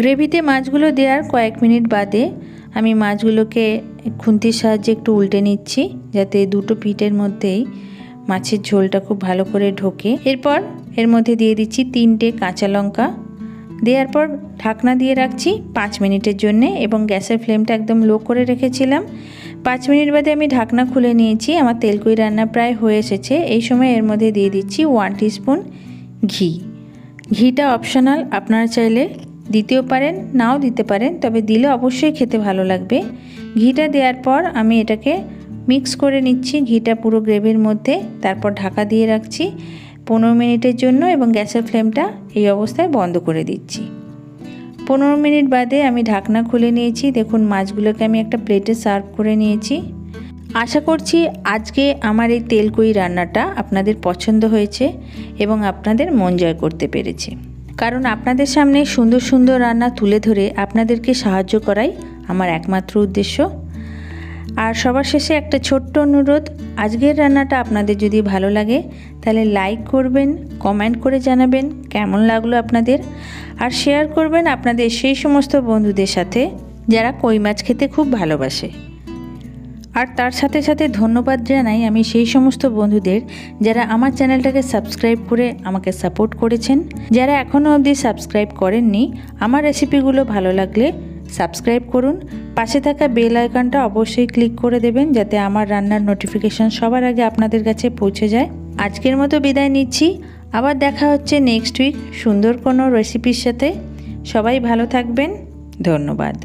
গ্রেভিতে মাছগুলো দেওয়ার কয়েক মিনিট বাদে আমি মাছগুলোকে খুন্তির সাহায্যে একটু উল্টে নিচ্ছি, যাতে দুটো পিঠের মধ্যেই মাছের ঝোলটা খুব ভালো করে ঢোকে। এরপর এর মধ্যে দিয়ে দিচ্ছি 3টে কাঁচা লঙ্কা। দেওয়ার পর ঢাকনা দিয়ে রাখছি 5 মিনিটের জন্য এবং গ্যাসের ফ্লেমটা একদম লো করে রেখেছিলাম। 5 মিনিট বাদে আমি ঢাকনা খুলে নিয়েছি। আমার তেলকুই রান্না প্রায় হয়ে এসেছে। এই সময় এর মধ্যে দিয়ে দিচ্ছি 1 টিস্পুন ঘি। ঘিটা অপশনাল, আপনারা চাইলে দিতেও পারেন, নাও দিতে পারেন, তবে দিলে অবশ্যই খেতে ভালো লাগবে। ঘিটা দেওয়ার পর আমি এটাকে মিক্স করে নিচ্ছি ঘিটা পুরো গ্রেভির মধ্যে। তারপর ঢাকা দিয়ে রাখছি 15 মিনিটের জন্য এবং গ্যাসের ফ্লেমটা এই অবস্থায় বন্ধ করে দিচ্ছি। 15 মিনিট বাদে আমি ঢাকনা খুলে নিয়েছি। দেখুন মাছগুলোকে আমি একটা প্লেটে সার্ভ করে নিয়েছি। আশা করছি আজকে আমার এই তেলকুই রান্নাটা আপনাদের পছন্দ হয়েছে এবং আপনাদের মন জয় করতে পেরেছে, কারণ আপনাদের সামনে সুন্দর সুন্দর রান্না তুলে ধরে আপনাদেরকে সাহায্য করাই আমার একমাত্র উদ্দেশ্য। আর সবার শেষে একটা ছোট্ট অনুরোধ, আজকের রান্নাটা আপনাদের যদি ভালো লাগে তাহলে লাইক করবেন, কমেন্ট করে জানাবেন কেমন লাগলো আপনাদের, আর শেয়ার করবেন আপনাদের সেই সমস্ত বন্ধুদের সাথে যারা কই মাছ খেতে খুব ভালোবাসে। আর তার সাথে সাথে ধন্যবাদ জানাই আমি সেই সমস্ত বন্ধুদের যারা আমার চ্যানেলটাকে সাবস্ক্রাইব করে আমাকে সাপোর্ট করেছেন। যারা এখনও অবধি সাবস্ক্রাইব করেননি, আমার রেসিপিগুলো ভালো লাগলে সাবস্ক্রাইব করুন। পাশে থাকা বেল আইকনটা অবশ্যই ক্লিক করে দেবেন, যাতে আমার রান্নার নোটিফিকেশান সবার আগে আপনাদের কাছে পৌঁছে যায়। আজকের মতো বিদায় নিচ্ছি, আবার দেখা হচ্ছে নেক্সট উইক সুন্দর কোনো রেসিপির সাথে। সবাই ভালো থাকবেন, ধন্যবাদ।